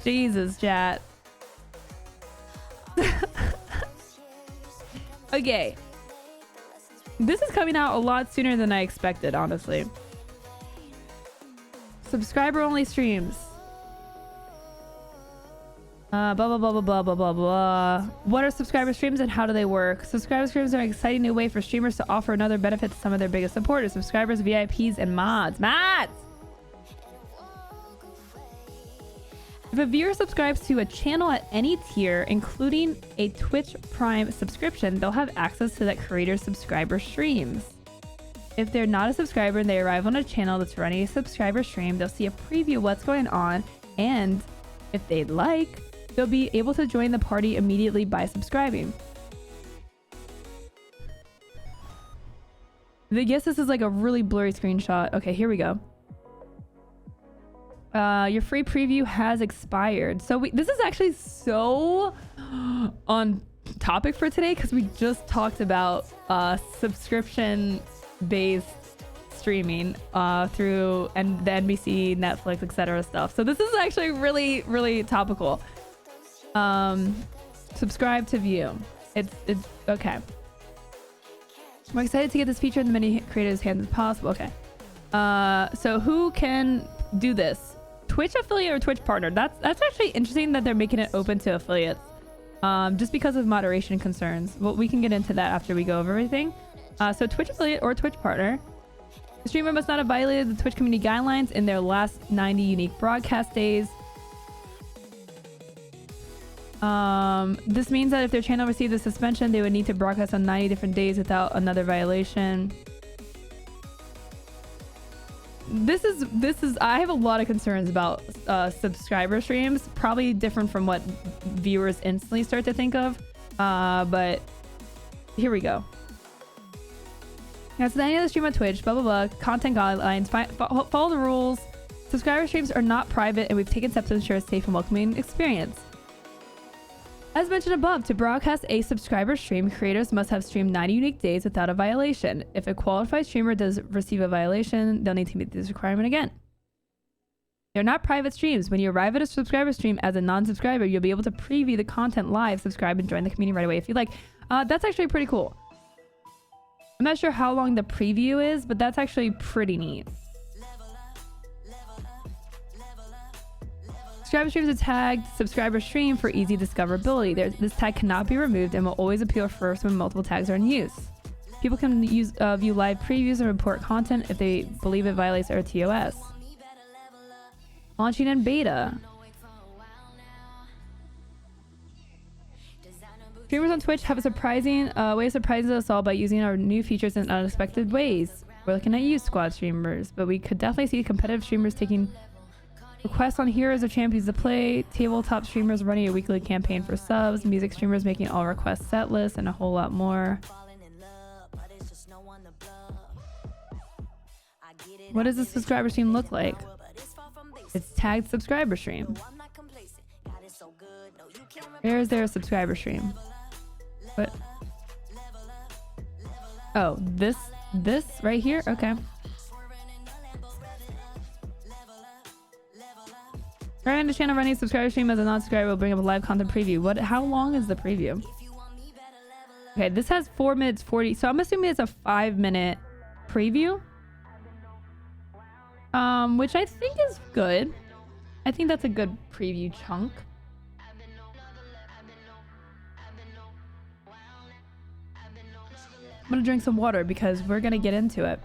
Jesus, chat. Okay. This is coming out a lot sooner than I expected, honestly. Subscriber only streams. Blah, blah, blah, blah, blah, blah, blah, blah. What are subscriber streams and how do they work? Subscriber streams are an exciting new way for streamers to offer another benefit to some of their biggest supporters, subscribers, VIPs, and mods. Mods! If a viewer subscribes to a channel at any tier, including a Twitch Prime subscription, they'll have access to that creator's subscriber streams. If they're not a subscriber and they arrive on a channel that's running a subscriber stream, they'll see a preview of what's going on, and if they'd like, they'll be able to join the party immediately by subscribing. I guess this is like a really blurry screenshot. Okay, here we go. Your free preview has expired. So this is actually so on topic for today because we just talked about subscription-based streaming through the NBC, Netflix, etc. stuff. So this is actually really, really topical. Subscribe to view. It's okay. We're excited to get this feature in the many creators' hands as possible. Okay. So who can do this? Twitch affiliate or Twitch partner? That's actually interesting that they're making it open to affiliates. Just because of moderation concerns. Well, we can get into that after we go over everything. So Twitch affiliate or Twitch partner. The streamer must not have violated the Twitch community guidelines in their last 90 unique broadcast days. This means that if their channel received a suspension, they would need to broadcast on 90 different days without another violation. This is I have a lot of concerns about subscriber streams, probably different from what viewers instantly start to think of, but here we go. As with any other stream on Twitch, blah blah blah, content guidelines, follow the rules. Subscriber streams are not private, and we've taken steps to ensure a safe and welcoming experience. As mentioned above, to broadcast a subscriber stream, creators must have streamed 90 unique days without a violation. If a qualified streamer does receive a violation, they'll need to meet this requirement again. They're not private streams. When you arrive at a subscriber stream as a non-subscriber, you'll be able to preview the content live, subscribe, and join the community right away if you like. That's actually pretty cool. I'm not sure how long the preview is, but that's actually pretty neat. Subscriber streams are tagged subscriber stream for easy discoverability. This tag cannot be removed and will always appear first when multiple tags are in use. People can view live previews and report content if they believe it violates RTOS. Launching in beta. Streamers on Twitch have a surprising way of surprising us all by using our new features in unexpected ways. We're looking at you, squad streamers, but we could definitely see competitive streamers taking requests on heroes or champions to play, tabletop streamers running a weekly campaign for subs, music streamers making all request set lists, and a whole lot more. What does the subscriber stream look like? It's tagged subscriber stream. Where is there a subscriber stream? What? Oh, this right here? Okay. Right on the channel running a subscriber stream as a non-subscriber will bring up a live content preview. How long is the preview? Okay, this has 4 minutes 40, so I'm assuming it's a 5-minute preview. Which I think is good. I think that's a good preview chunk. I'm gonna drink some water because we're gonna get into it.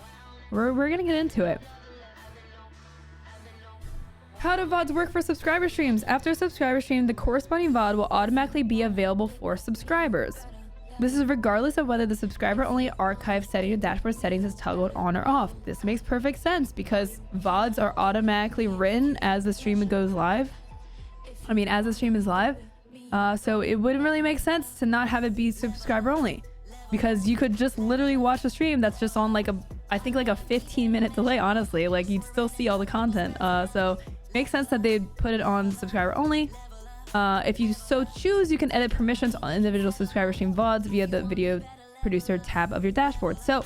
We're gonna get into it. How do VODs work for subscriber streams? After a subscriber stream, the corresponding VOD will automatically be available for subscribers. This is regardless of whether the subscriber-only archive setting or dashboard settings is toggled on or off. This makes perfect sense because VODs are automatically written as the stream goes live. As the stream is live. So it wouldn't really make sense to not have it be subscriber-only, because you could just literally watch a stream that's just on I think like a 15-minute delay, honestly. Like, you'd still see all the content. So makes sense that they'd put it on subscriber only. If you so choose, you can edit permissions on individual subscriber stream VODs via the video producer tab of your dashboard. So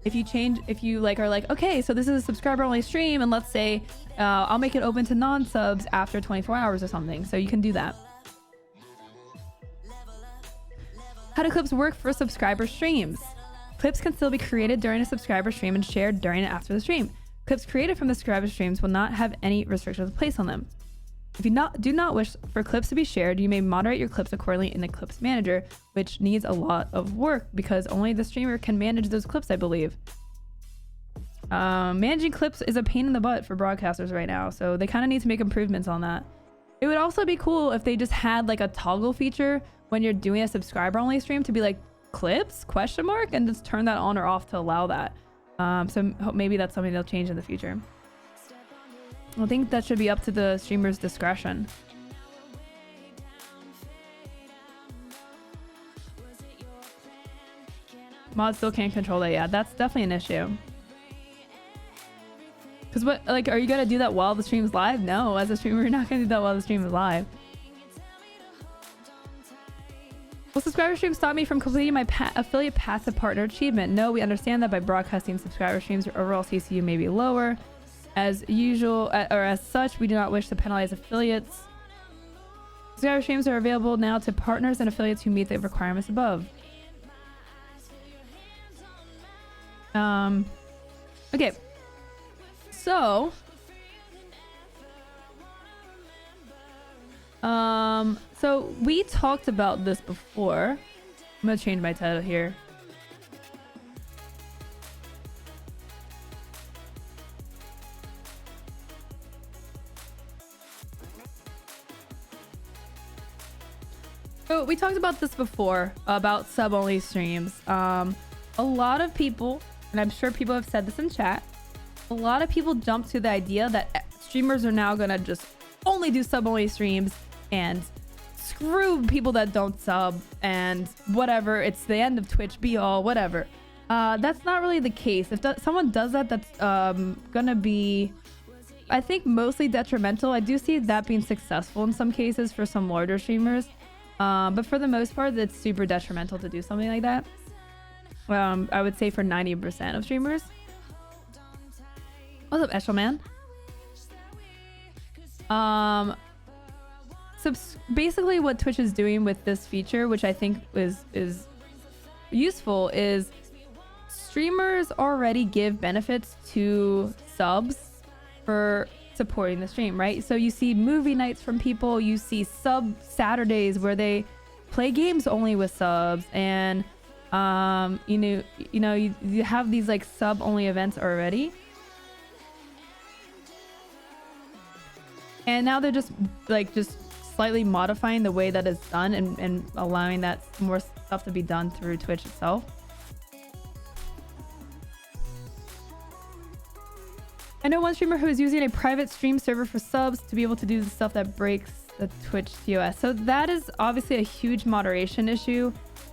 if you like are like, okay, so this is a subscriber only stream, and let's say I'll make it open to non-subs after 24 hours or something. So you can do that. How do clips work for subscriber streams? Clips can still be created during a subscriber stream and shared during and after the stream. Clips created from the subscriber streams will not have any restrictions placed on them. If you do not wish for clips to be shared, you may moderate your clips accordingly in the clips manager, which needs a lot of work because only the streamer can manage those clips, I believe. Managing clips is a pain in the butt for broadcasters right now, so they kind of need to make improvements on that. It would also be cool if they just had like a toggle feature when you're doing a subscriber only stream to be like clips ? And just turn that on or off to allow that. So maybe that's something they'll change in the future. I think that should be up to the streamer's discretion. Mods still can't control that. Yeah, that's definitely an issue. Because what, like, are you gonna do that while the stream's live? No, as a streamer, you're not gonna do that while the stream is live. Will subscriber streams stop me from completing my affiliate passive partner achievement? No, we understand that by broadcasting subscriber streams, your overall CCU may be lower. As usual, or as such, we do not wish to penalize affiliates. Subscriber streams are available now to partners and affiliates who meet the requirements above. Okay. So, so we talked about this before. I'm gonna change my title here. So we talked about this before about sub-only streams. A lot of people, and I'm sure people have said this in chat, a lot of people jump to the idea that streamers are now gonna just only do sub-only streams and screw people that don't sub and whatever. It's the end of Twitch, be all, whatever. That's not really the case. If someone does that, that's gonna be, I think, mostly detrimental. I do see that being successful in some cases for some larger streamers. But for the most part, it's super detrimental to do something like that. I would say for 90% of streamers. What's up, Eshelman? So basically what Twitch is doing with this feature, which I think is useful, is streamers already give benefits to subs for supporting the stream, right? So you see movie nights from people, you see sub Saturdays where they play games only with subs, and you have these like sub only events already, and now they're just slightly modifying the way that it's done and allowing that more stuff to be done through Twitch itself. I know one streamer who is using a private stream server for subs to be able to do the stuff that breaks the Twitch TOS. So that is obviously a huge moderation issue.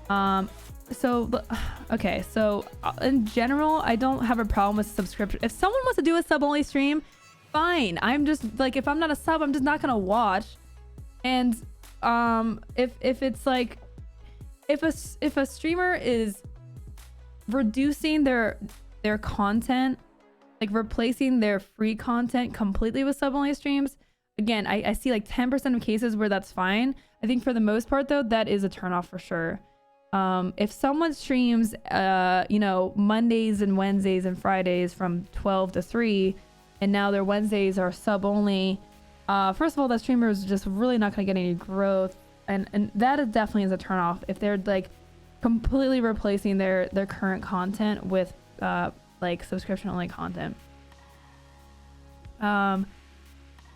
Okay, so in general, I don't have a problem with subscription. If someone wants to do a sub-only stream, fine. I'm just like, if I'm not a sub, I'm just not gonna watch. And if it's like, if a streamer is reducing their content, like replacing their free content completely with sub-only streams, again, I see like 10% of cases where that's fine. I think for the most part though, that is a turnoff for sure. If someone streams Mondays and Wednesdays and Fridays from 12 to 3, and now their Wednesdays are sub-only, first of all, that streamer is just really not going to get any growth, and that is definitely is a turnoff if they're like completely replacing their current content with like subscription only content. I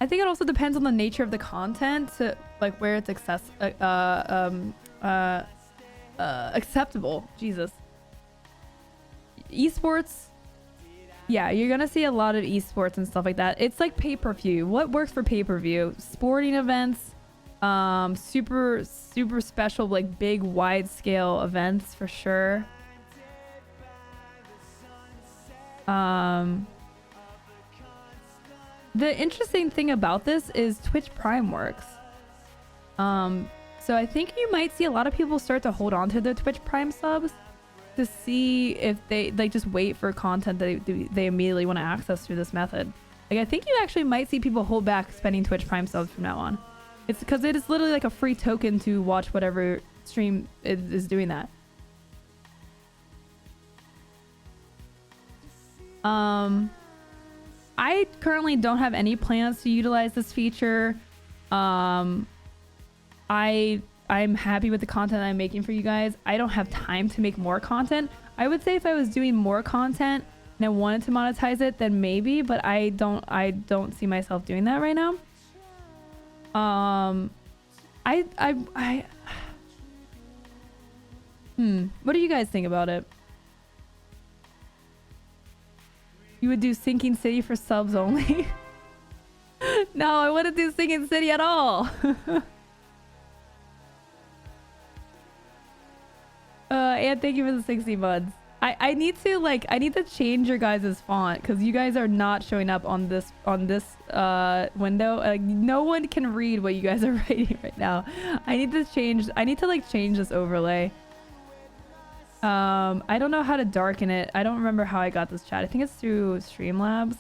think it also depends on the nature of the content, to like where it's acceptable. Jesus. Esports, yeah, you're gonna see a lot of esports and stuff like that. It's like pay-per-view. What works for pay-per-view? Sporting events, super special, like big wide scale events for sure. The interesting thing about this is Twitch Prime works. So I think you might see a lot of people start to hold on to their Twitch Prime subs. to see if they like just wait for content that they immediately want to access through this method. Like I think you actually might see people hold back spending Twitch Prime subs from now on. It's because it is literally like a free token to watch whatever stream is doing that. I currently don't have any plans to utilize this feature. I'm happy with the content I'm making for you guys. I don't have time to make more content. I would say if I was doing more content and I wanted to monetize it, then maybe, but I don't see myself doing that right now. What do you guys think about it? You would do Sinking City for subs only? No, I wouldn't do Sinking City at all. And thank you for the 60 buds. I need to change your guys' font because you guys are not showing up on this window. Like no one can read what you guys are writing right now. I need to change this overlay. I don't know how to darken it. I don't remember how I got this chat. I think it's through Streamlabs.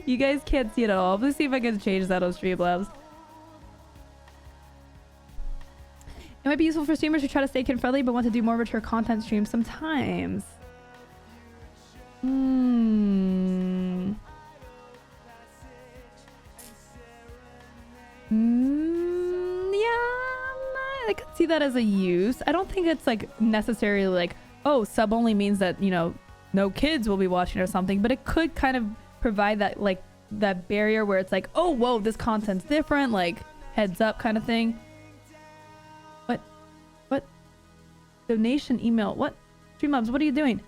You guys can't see it at all. Let's see if I can change that on Streamlabs. It might be useful for streamers who try to stay kid-friendly but want to do more mature content streams sometimes. Yeah, I could see that as a use. I don't think it's like necessarily like, oh, sub only means that, you know, no kids will be watching or something, but it could kind of provide that like that barrier where it's like, oh, whoa, this content's different, like heads up kind of thing. What? Donation email. What? Streamlabs, what are you doing?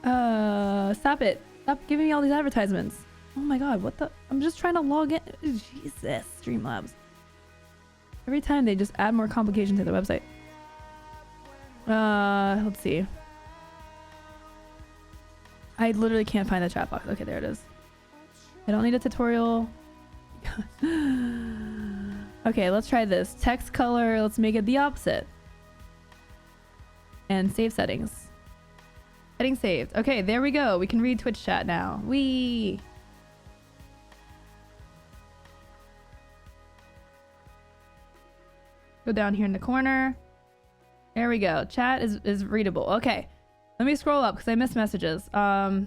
Stop it. Stop giving me all these advertisements. Oh my god, what the? I'm just trying to log in. Jesus, Streamlabs. Every time they just add more complication to the website. Let's see. I literally can't find the chat box. Okay, there it is. I don't need a tutorial. Okay, let's try this. Text color, let's make it the opposite. And save settings. Settings saved. Okay, there we go. We can read Twitch chat now. Whee! Go down here in the corner. There we go. Chat is readable. Okay. Let me scroll up because I missed messages. I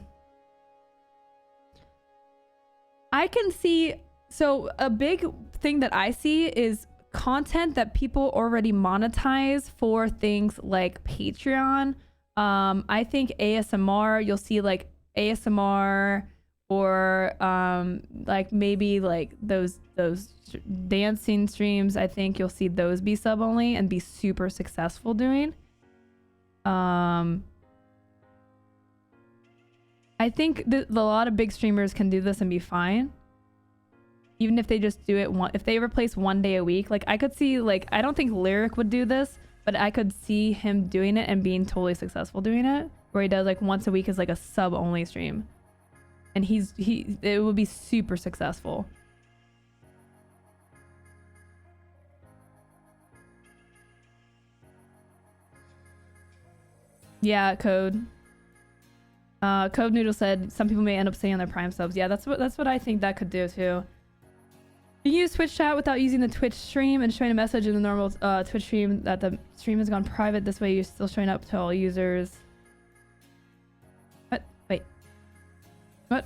can see... So a big thing that I see is content that people already monetize for things like Patreon. I think ASMR, you'll see like ASMR or like maybe like those dancing streams. I think you'll see those be sub only and be super successful doing. I think that a lot of big streamers can do this and be fine. Even if they just do it if they replace 1 day a week. Like I could see, like, I don't think Lyric would do this, but I could see him doing it and being totally successful doing it, where he does like once a week is like a sub only stream, and it would be super successful. Yeah, Code Noodle said some people may end up staying on their Prime subs. Yeah, that's what I think that could do too. You can use Twitch chat without using the Twitch stream and showing a message in the normal Twitch stream that the stream has gone private. This way you're still showing up to all users. What? Wait. What?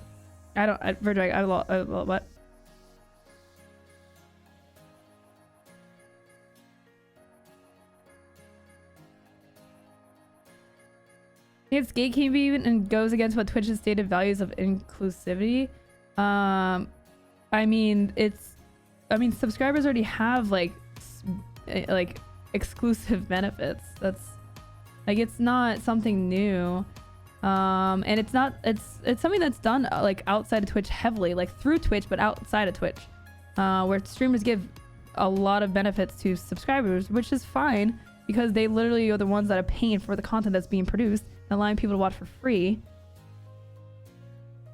What? It's gatekeeping and goes against what Twitch's stated values of inclusivity. I mean, subscribers already have like exclusive benefits. That's like, it's not something new. And it's something that's done like outside of Twitch heavily, like through Twitch, but outside of Twitch, where streamers give a lot of benefits to subscribers, which is fine because they literally are the ones that are paying for the content that's being produced and allowing people to watch for free.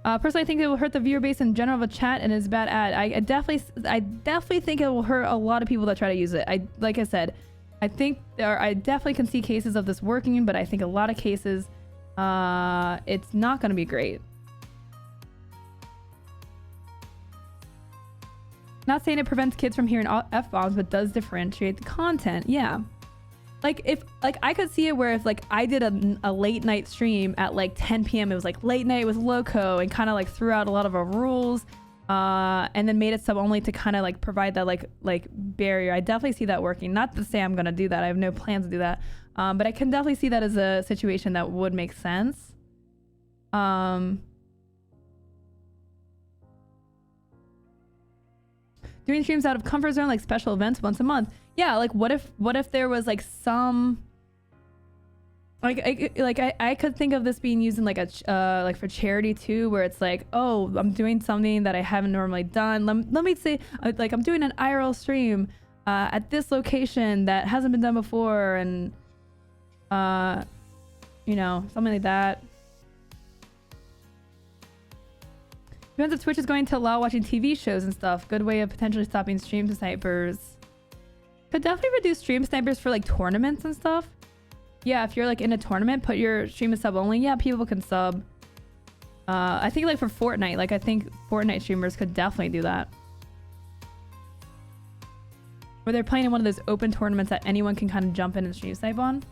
Personally, I think it will hurt the viewer base in general of a chat and is a bad ad. I definitely think it will hurt a lot of people that try to use it. Like I said, I definitely can see cases of this working, but I think a lot of cases, it's not going to be great. Not saying it prevents kids from hearing F-bombs, but does differentiate the content. Yeah. Like I could see it where if like I did a late night stream at like 10 p.m. It was like late night with Loco and kind of like threw out a lot of our rules, and then made it sub only to kind of like provide that like barrier. I definitely see that working. Not to say I'm gonna do that. I have no plans to do that. But I can definitely see that as a situation that would make sense. Doing streams out of comfort zone, like special events once a month. Yeah, like what if there was like some I could think of this being used in like a like for charity too, where it's like, oh, I'm doing something that I haven't normally done. Let me say like I'm doing an IRL stream at this location that hasn't been done before, and you know, something like that. Depends if Twitch is going to allow watching TV shows and stuff. Good way of potentially stopping stream snipers. Could definitely reduce stream snipers for like tournaments and stuff. Yeah, if you're like in a tournament, put your stream as sub only. Yeah, people can sub. I think like for Fortnite, like I think Fortnite streamers could definitely do that. Where they're playing in one of those open tournaments that anyone can kind of jump in and stream snipe on.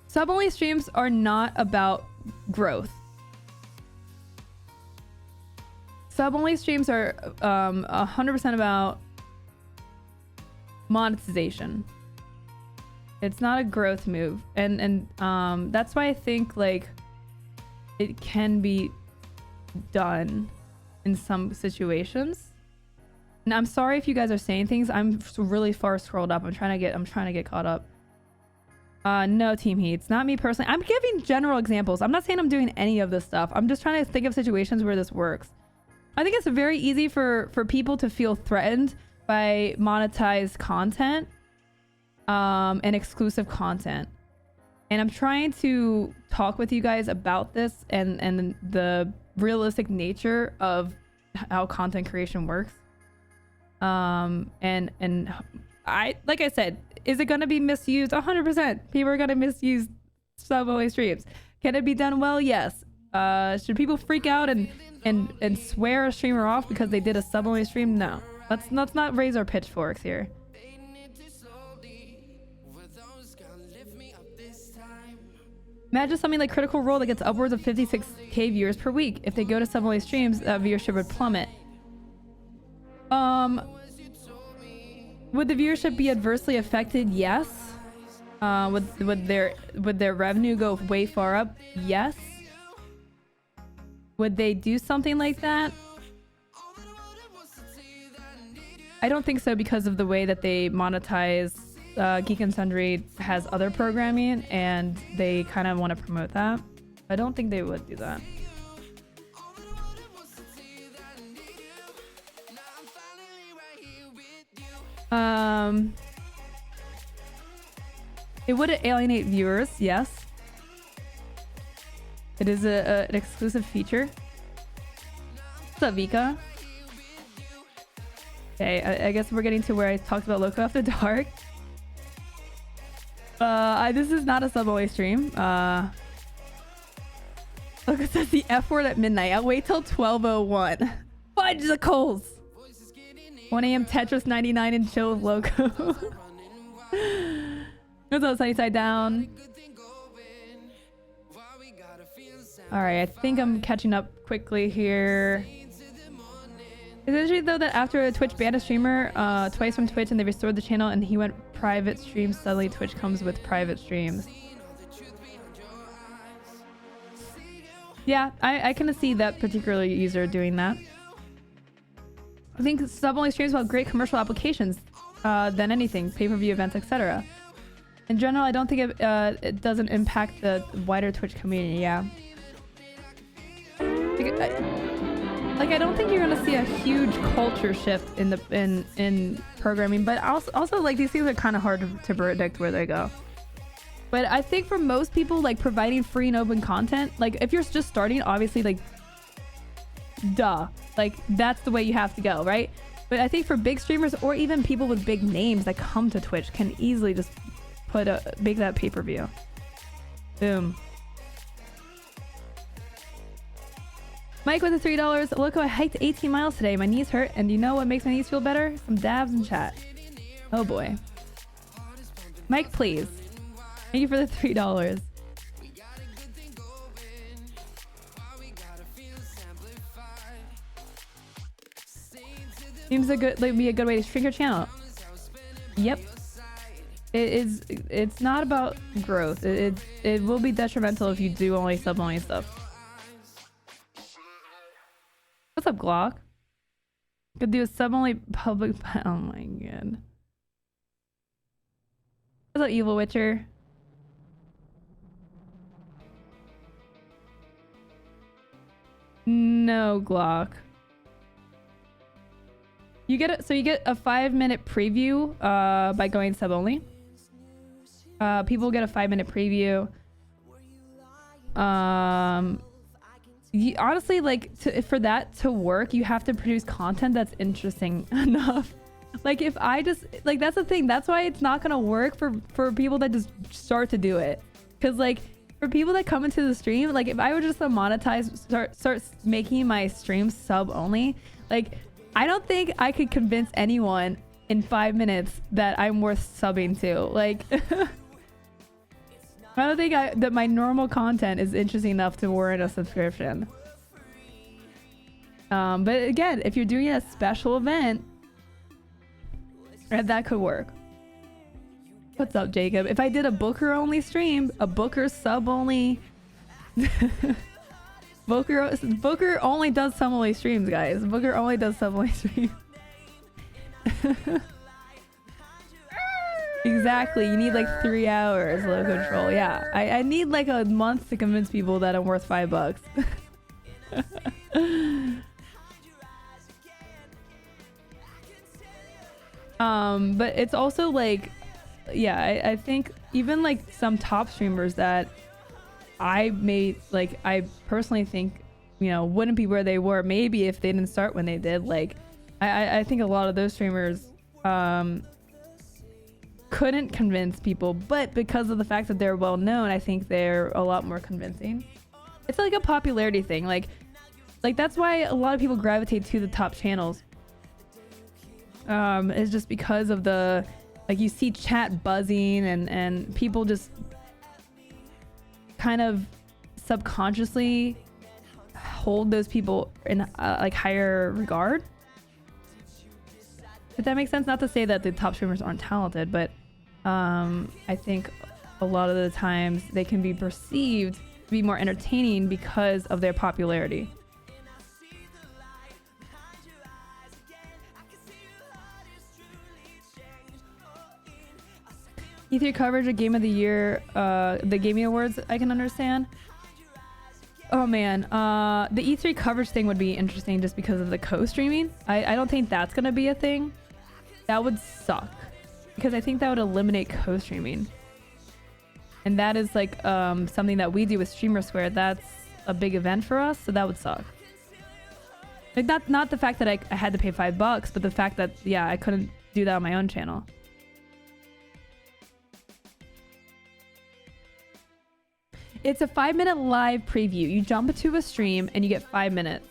Sub-only streams are not about growth. Sub-only streams are 100% about monetization. It's not a growth move. And that's why I think like it can be done in some situations. And I'm sorry if you guys are saying things. I'm really far scrolled up. I'm trying to get caught up. No, Team Heat. It's not me personally. I'm giving general examples. I'm not saying I'm doing any of this stuff. I'm just trying to think of situations where this works. I think it's very easy for people to feel threatened by monetized content and exclusive content. And I'm trying to talk with you guys about this and the realistic nature of how content creation works. And I, like I said, is it going to be misused? 100%. People are going to misuse sub-only streams. Can it be done well? Yes. Should people freak out and swear a streamer off because they did a sub-only stream? No. Let's not raise our pitchforks here. Imagine something like Critical Role that gets upwards of 56k viewers per week. If they go to sub-only streams, viewership would plummet. Would the viewership be adversely affected? Yes. Would their revenue go way far up? Yes. Would they do something like that? I don't think so, because of the way that they monetize. Geek and Sundry has other programming and they kind of want to promote that. I don't think they would do that. It would alienate viewers, yes. It is an exclusive feature. What's up, Vika? Okay, I guess we're getting to where I talked about Loco After Dark. This is not a sub-only stream. Loco says the F word at midnight. I'll wait till 12:01. Fudge the coals. 1 a.m. Tetris 99 and chill with Loco. What's up, Sunny Side Down? Alright, I think I'm catching up quickly here. It's interesting though that after Twitch banned a streamer twice from Twitch and they restored the channel and he went private streams, suddenly Twitch comes with private streams. Yeah, I can see that particular user doing that. I think sub-only streams will have great commercial applications than anything, pay-per-view events, etc. In general, I don't think it doesn't impact the wider Twitch community. Yeah. like I don't think you're gonna see a huge culture shift in the in programming, but also like these things are kind of hard to predict where they go. But I think for most people, like providing free and open content, like if you're just starting, obviously like duh, like that's the way you have to go, right? But I think for big streamers or even people with big names that come to Twitch can easily just make that pay-per-view. Boom. Mike with the $3. Loco, I hiked 18 miles today. My knees hurt, and you know what makes my knees feel better? Some dabs in chat. Oh boy. Mike, please. Thank you for the $3. Seems like be a good way to shrink your channel. Yep. It's not about growth. It will be detrimental if you do only sub-only stuff. What's up, Glock? Could do a sub-only public... Oh my god. What's up, Evil Witcher? No, Glock. You get a 5-minute preview by going sub-only. People get a 5-minute preview. Honestly, like for that to work, you have to produce content that's interesting enough. Like if I just like, that's the thing, that's why it's not gonna work for people that just start to do it. Because like for people that come into the stream, like if I were just to monetize, start making my streams sub only, like I don't think I could convince anyone in 5 minutes that I'm worth subbing to. Like I don't think that my normal content is interesting enough to warrant a subscription. But again, if you're doing a special event, that could work. What's up, Jacob? If I did a Booker only stream, a Booker sub only, Booker only does sub only streams, guys. Booker only does sub only streams. Exactly, you need like 3 hours low control. Yeah, I need like a month to convince people that I'm worth $5. But it's also like, yeah, I think even like some top streamers that I personally think, you know, wouldn't be where they were maybe if they didn't start when they did. Like I think a lot of those streamers couldn't convince people, but because of the fact that they're well known, I think they're a lot more convincing. It's like a popularity thing. Like that's why a lot of people gravitate to the top channels. It's just because of the, like, you see chat buzzing and people just kind of subconsciously hold those people in like higher regard. If that makes sense. Not to say that the top streamers aren't talented, but I think a lot of the times they can be perceived to be more entertaining because of their popularity. E3 coverage of Game of the Year, the Gaming Awards, I can understand. Oh man, the E3 coverage thing would be interesting just because of the co-streaming. I don't think that's gonna be a thing. That would suck. Because I think that would eliminate co-streaming. And that is like something that we do with Streamer Square. That's a big event for us, so that would suck. Like not the fact that I had to pay $5, but the fact that, yeah, I couldn't do that on my own channel. It's a 5-minute live preview. You jump into a stream and you get 5 minutes.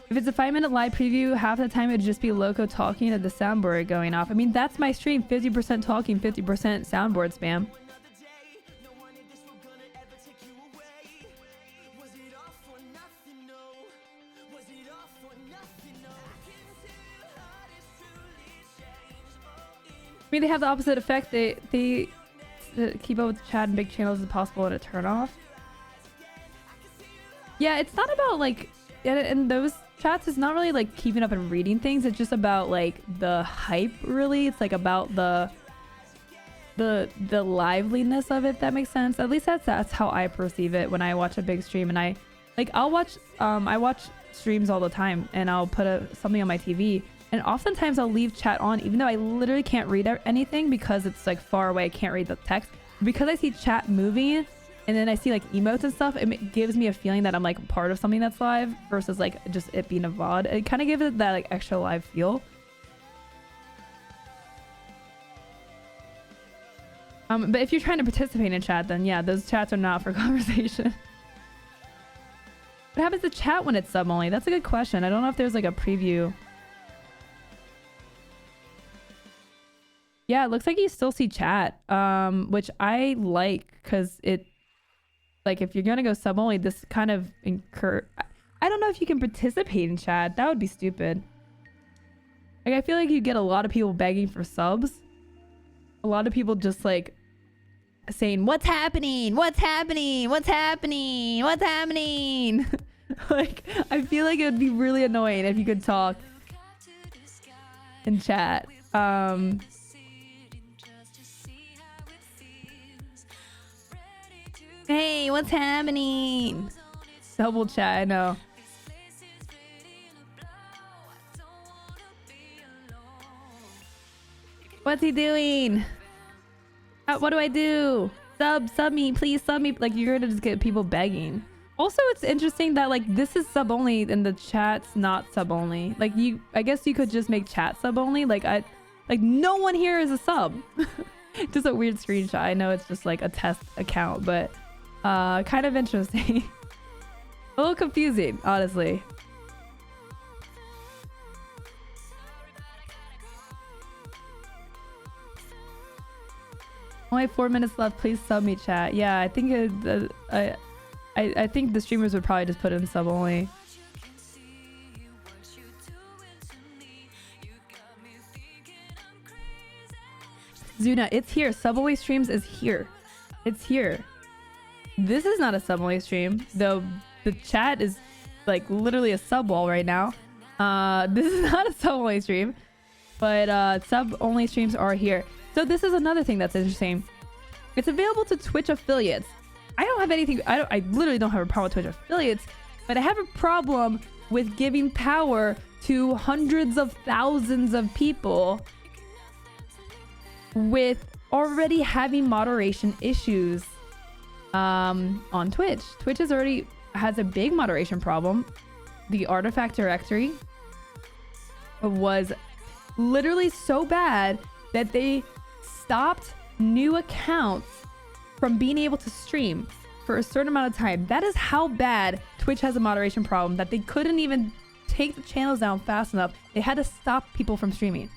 If it's a 5-minute live preview, half the time it'd just be Loco talking and the soundboard going off. I mean, that's my stream. 50% talking, 50% soundboard spam. I mean, they have the opposite effect. They keep up with the chat and big channels as possible and a turn off. Yeah, it's not about like, in those chats, it's not really like keeping up and reading things. It's just about like the hype, really. It's like about the liveliness of it. That makes sense. At least that's how I perceive it when I watch a big stream. And I Like I watch streams all the time, and I'll put something on my TV, and oftentimes I'll leave chat on even though I literally can't read anything because it's like far away. I can't read the text. Because I see chat moving and then I see like emotes and stuff, it gives me a feeling that I'm like part of something that's live versus like just it being a VOD. It kind of gives it that like extra live feel. But if you're trying to participate in chat, then yeah, those chats are not for conversation. What happens to chat when it's sub only? That's a good question. I don't know if there's like a preview. Yeah, it looks like you still see chat, which I like because it, like, if you're gonna go sub only, this kind of I don't know if you can participate in chat. That would be stupid. Like, I feel like you get a lot of people begging for subs. A lot of people just like saying, "What's happening? What's happening? What's happening? What's happening?" Like, I feel like it would be really annoying if you could talk in chat. Hey, what's happening? Double chat, I know. What's he doing? What do I do? Sub me, please sub me. Like, you're gonna just get people begging. Also, it's interesting that like this is sub only and the chat's not sub only. Like, I guess you could just make chat sub only. Like no one here is a sub. Just a weird screenshot. I know it's just like a test account, but kind of interesting. A little confusing, honestly. Only 4 minutes left. Please sub me, chat. Yeah, I think I think the streamers would probably just put in sub only. Zuna, it's here. Sub only streams is here. It's here. This is not a sub only stream, though. The chat is like literally a sub wall right now. This is not a sub only stream, but sub only streams are here. So this is another thing that's interesting. It's available to Twitch affiliates. I don't have anything. I literally don't have a problem with Twitch affiliates, but I have a problem with giving power to hundreds of thousands of people with already having moderation issues on Twitch. Twitch has a big moderation problem. The artifact directory was literally so bad that they stopped new accounts from being able to stream for a certain amount of time. That is how bad Twitch has a moderation problem, that they couldn't even take the channels down fast enough. They had to stop people from streaming.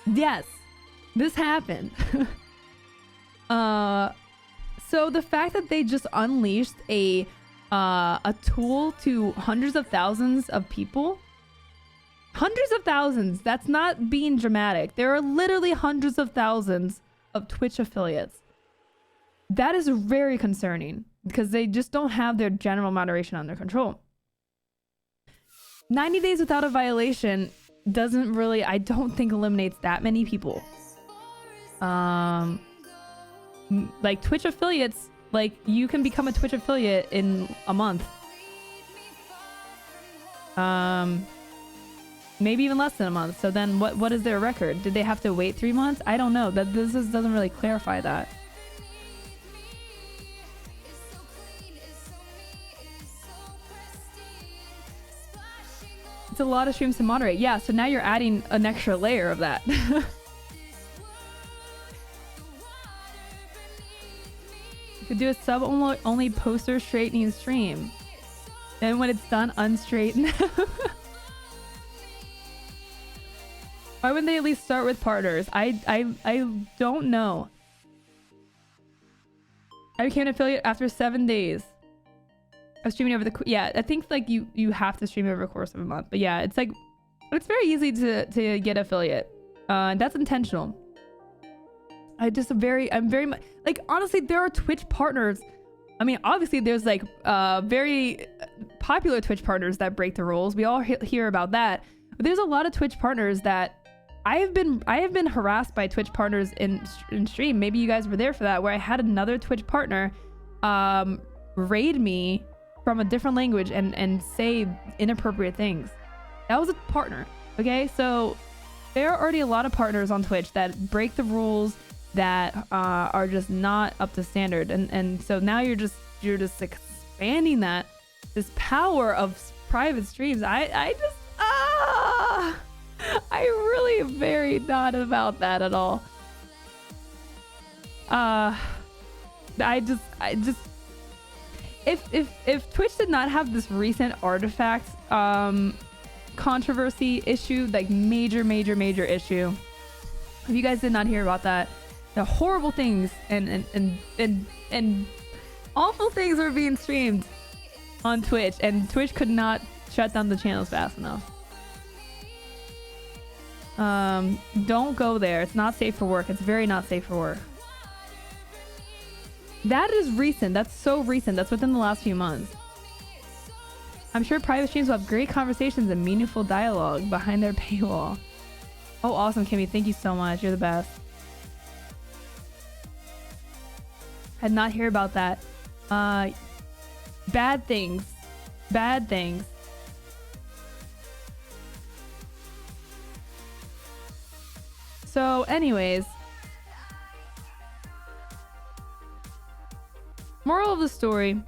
Yes, this happened. So the fact that they just unleashed a tool to hundreds of thousands of people, hundreds of thousands, that's not being dramatic. There are literally hundreds of thousands of Twitch affiliates. That is very concerning because they just don't have their general moderation under control. 90 days without a violation doesn't really, I don't think, eliminates that many people. Like Twitch affiliates, like you can become a Twitch affiliate in a month. Maybe even less than a month. So then what is their record? Did they have to wait 3 months? I don't know. Doesn't really clarify that. It's a lot of streams to moderate. Yeah, so now you're adding an extra layer of that. You could do a sub only poster straightening stream. And when it's done, unstraighten. Why wouldn't they at least start with partners? I don't know. I became an affiliate after 7 days of streaming over the... Yeah, I think like you have to stream over the course of a month. But yeah, it's like... It's very easy to get affiliate. And that's intentional. I'm very much... Like, honestly, there are Twitch partners. I mean, obviously, there's like very popular Twitch partners that break the rules. We all hear about that. But there's a lot of Twitch partners that I have been harassed by Twitch partners in stream. Maybe you guys were there for that, where I had another Twitch partner raid me from a different language and say inappropriate things. That was a partner. Okay, so there are already a lot of partners on Twitch that break the rules, that are just not up to standard, and so now you're just expanding this power of private streams. I really am very not about that at all. I just if Twitch did not have this recent artifact controversy issue, like major issue, if you guys did not hear about that, the horrible things and awful things were being streamed on Twitch, and Twitch could not shut down the channels fast enough. Don't go there. It's not safe for work. It's very not safe for work. That is recent. That's so recent. That's within the last few months. I'm sure private streams will have great conversations and meaningful dialogue behind their paywall. Oh, awesome, Kimmy. Thank you so much. You're the best. I did not hear about that. Bad things. Bad things. So anyways, moral of the story,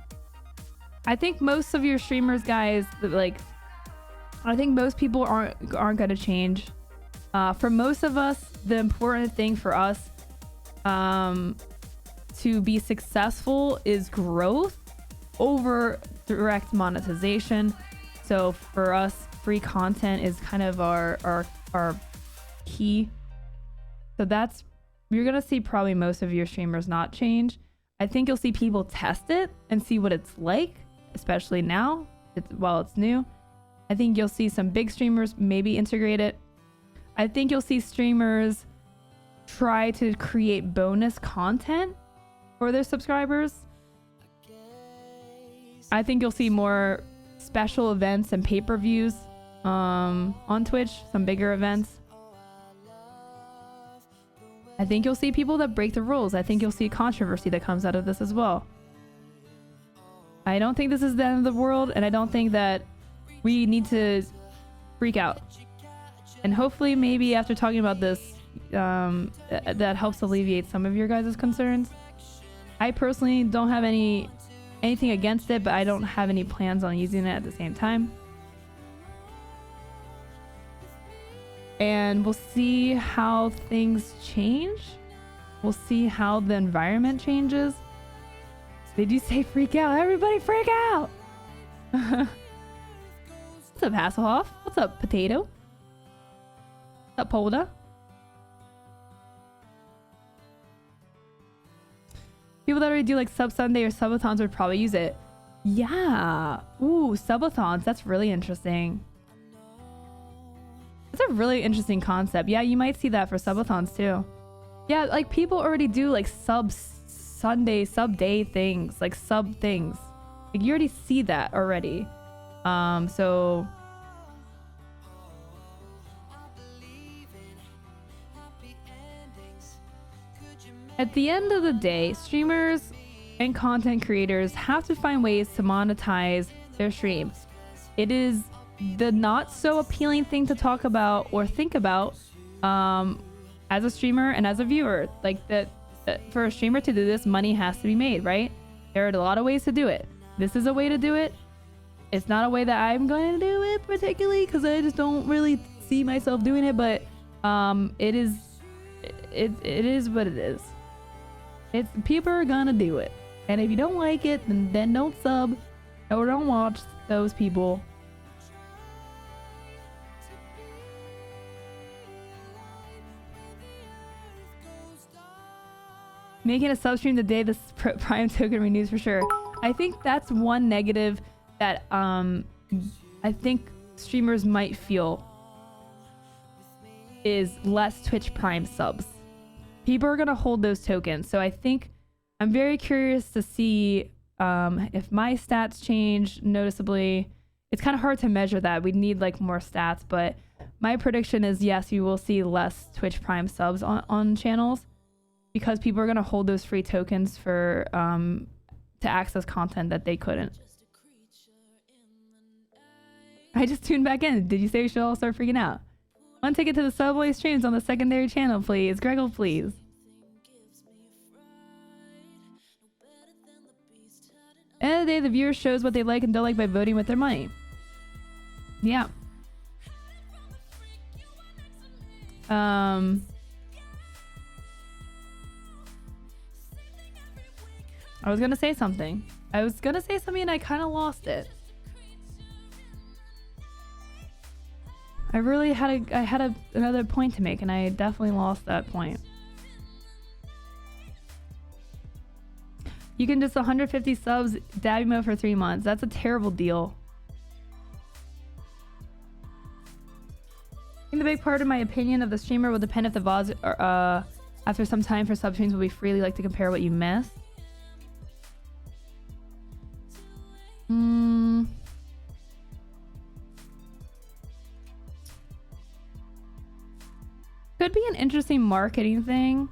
I think most of your streamers, guys, like, I think most people aren't going to change. For most of us, the important thing for us to be successful is growth over direct monetization. So for us, free content is kind of our key. So that's, you're gonna see probably most of your streamers not change. I think you'll see people test it and see what it's like, especially now while it's new. I think you'll see some big streamers maybe integrate it. I think you'll see streamers try to create bonus content for their subscribers. I think you'll see more special events and pay-per-views on Twitch, some bigger events. I think you'll see people that break the rules. I think you'll see controversy that comes out of this as well. I don't think this is the end of the world, and I don't think that we need to freak out. And hopefully maybe after talking about this, that helps alleviate some of your guys' concerns. I personally don't have anything against it, but I don't have any plans on using it at the same time. And we'll see how things change. We'll see how the environment changes. Did you say freak out? Everybody freak out! What's up, Hasselhoff? What's up, Potato? What's up, Polda? People that already do like Sub Sunday or subathons would probably use it. Yeah. Ooh, subathons. That's really interesting. That's a really interesting concept. Yeah, you might see that for subathons too. Yeah, like people already do like sub Sunday, sub day things, like sub things. Like you already see that already. So at the end of the day, streamers and content creators have to find ways to monetize their streams. It is the not so appealing thing to talk about or think about as a streamer and as a viewer. Like that for a streamer to do this, money has to be made, right? There are a lot of ways to do it. This is a way to do it. It's not a way that I'm going to do it particularly because I just don't really see myself doing it, but it is what it is. It's people are gonna do it, and if you don't like it, then don't sub or don't watch those people. Making a sub stream the day the Prime token renews for sure. I think that's one negative that I think streamers might feel is less Twitch Prime subs. People are gonna hold those tokens, so I think I'm very curious to see if my stats change noticeably. It's kind of hard to measure that. We'd need like more stats, but My prediction is yes, you will see less Twitch Prime subs on channels because people are going to hold those free tokens for to access content that they couldn't. I just tuned back in. Did you say we should all start freaking out? One ticket to the Subway streams on the secondary channel, please. Greggle, please. End of the day, the viewer shows what they like and don't like by voting with their money. Yeah. I was gonna say something. And I kind of lost it. I really had another point to make, and I definitely lost that point. You can just 150 subs dab mode for 3 months. That's a terrible deal. I think the big part of my opinion of the streamer will depend if the VODs are, after some time for sub streams will be freely like to compare what you missed. Could be an interesting marketing thing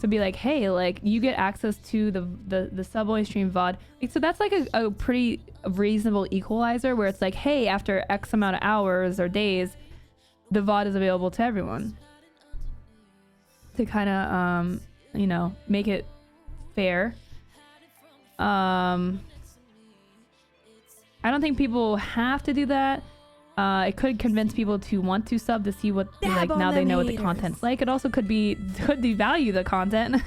to be like, hey, like you get access to the Subway stream VOD. Like, so that's like a pretty reasonable equalizer where it's like, hey, after X amount of hours or days, the VOD is available to everyone. To kind of, you know, make it fair. I don't think people have to do that. It could convince people to want to sub to see what, like, now they know what the content's like. It also could devalue the content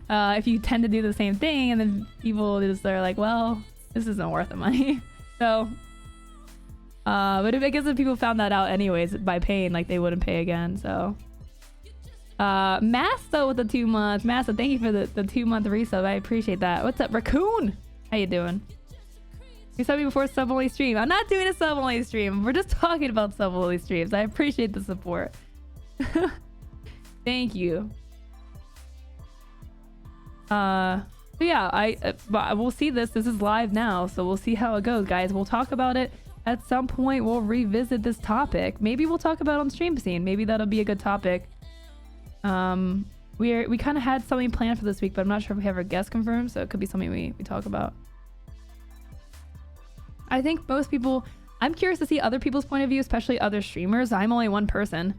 if you tend to do the same thing, and then people just are like, well, this isn't worth the money. So, but I guess if people found that out anyways by paying, like, they wouldn't pay again. So, Masta with the 2 months. Masta, thank you for the 2-month resub. I appreciate that. What's up, Raccoon? How you doing? You saw me before sub only stream. I'm not doing a sub only stream. We're just talking about sub only streams. I appreciate the support. Thank you. So yeah, we'll see this. This is live now, so we'll see how it goes, guys. We'll talk about it at some point. We'll revisit this topic. Maybe we'll talk about it on Stream Scene. Maybe that'll be a good topic. We kind of had something planned for this week, but I'm not sure if we have our guest confirmed, so it could be something we talk about. I think most people, I'm curious to see other people's point of view, especially other streamers. I'm only one person.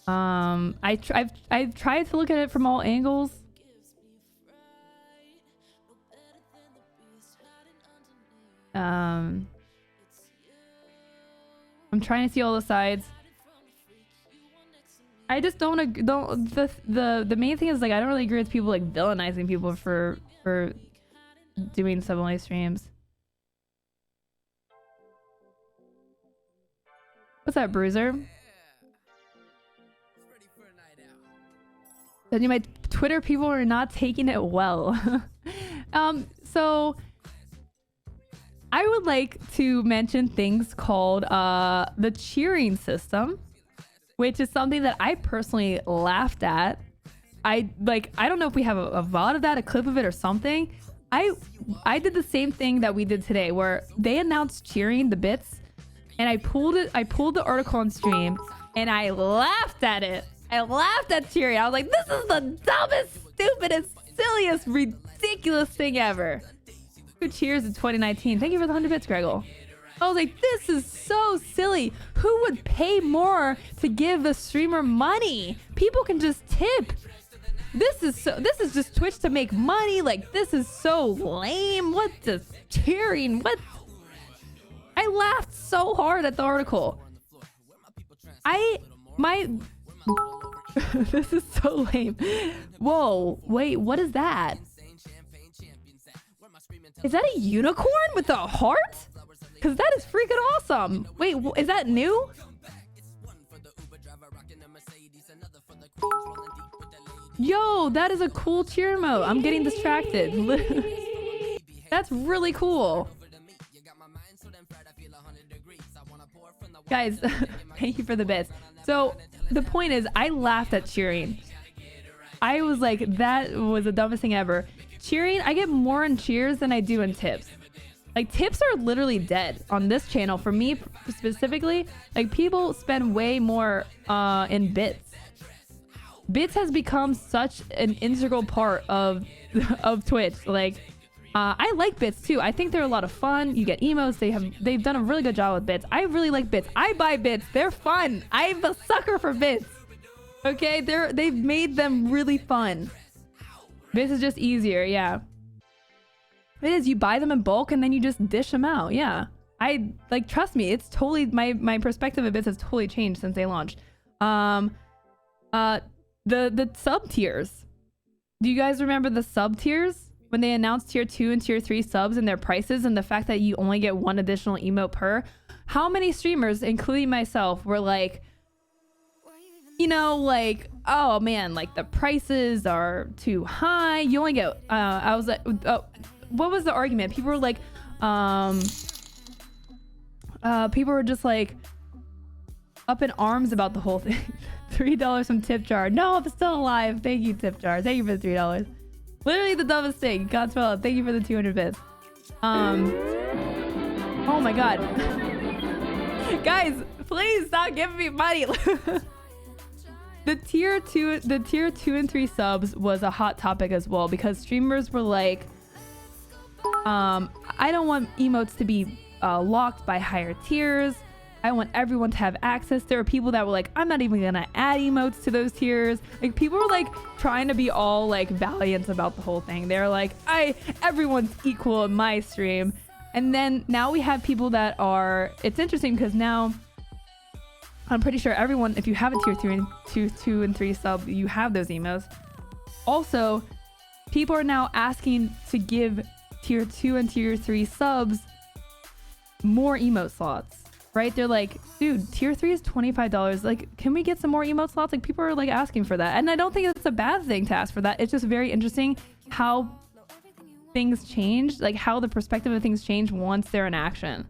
I've tried to look at it from all angles. I'm trying to see all the sides. I just the main thing is, like, I don't really agree with people like villainizing people for doing sub only streams. What's that, Bruiser? Then my Twitter people are not taking it well. So I would like to mention things called the cheering system, which is something that I personally laughed at. I don't know if we have a VOD of that, a clip of it or something. I did the same thing that we did today, where they announced cheering, the bits, and I pulled the article on stream, and I laughed at it. I laughed at cheering. I was like, this is the dumbest, stupidest, silliest, ridiculous thing ever. Who cheers in 2019? Thank you for the 100 bits, Greggle. I was like, this is so silly. Who would pay more to give a streamer money? People can just tip. This is just Twitch to make money. Like, this is so lame. What the cheering? What? I laughed so hard at the article. This is so lame. Whoa, wait, what is that? Is that a unicorn with a heart? Because that is freaking awesome. Wait, is that new? Yo, that is a cool cheer mode. I'm getting distracted. That's really cool. Guys, thank you for the bits. So the point is, I laughed at cheering. I was like, that was the dumbest thing ever. Cheering, I get more in cheers than I do in tips. Like tips are literally dead on this channel for me specifically. Like people spend way more in bits. Bits has become such an integral part of of Twitch. Like I like bits too. I think they're a lot of fun. You get emotes. They've done a really good job with bits. I really like bits. I buy bits. They're fun. I'm a sucker for bits. Okay, they've made them really fun. Bits is just easier. Yeah, it is. You buy them in bulk and then you just dish them out. Yeah, I like. Trust me, it's totally my perspective of bits has totally changed since they launched. The sub tiers. Do you guys remember the sub tiers when they announced tier 2 and tier 3 subs and their prices and the fact that you only get one additional emote per? How many streamers, including myself, were like, you know, like, oh man, like the prices are too high. You only get I was like, what was the argument? People were like, people were just like up in arms about the whole thing. $3 from tip jar. No, I'm still alive. Thank you, tip jar. Thank you for the $3. Literally the dumbest thing. Godspell, thank you for the 200 bits. Oh my god. Guys, please stop giving me money. The tier 2 and 3 subs was a hot topic as well because streamers were like, I don't want emotes to be locked by higher tiers. I want everyone to have access. There were people that were like, I'm not even gonna add emotes to those tiers. Like people were like trying to be all like valiant about the whole thing. They're like, everyone's equal in my stream. And then now we have people that are, it's interesting because now I'm pretty sure everyone, if you have a tier 2 and 3 sub, you have those emotes. Also, people are now asking to give tier 2 and tier 3 subs more emote slots. Right? They're like, dude, tier 3 is $25. Like, can we get some more emote slots? Like, people are like asking for that. And I don't think it's a bad thing to ask for that. It's just very interesting how things change, like how the perspective of things change once they're in action.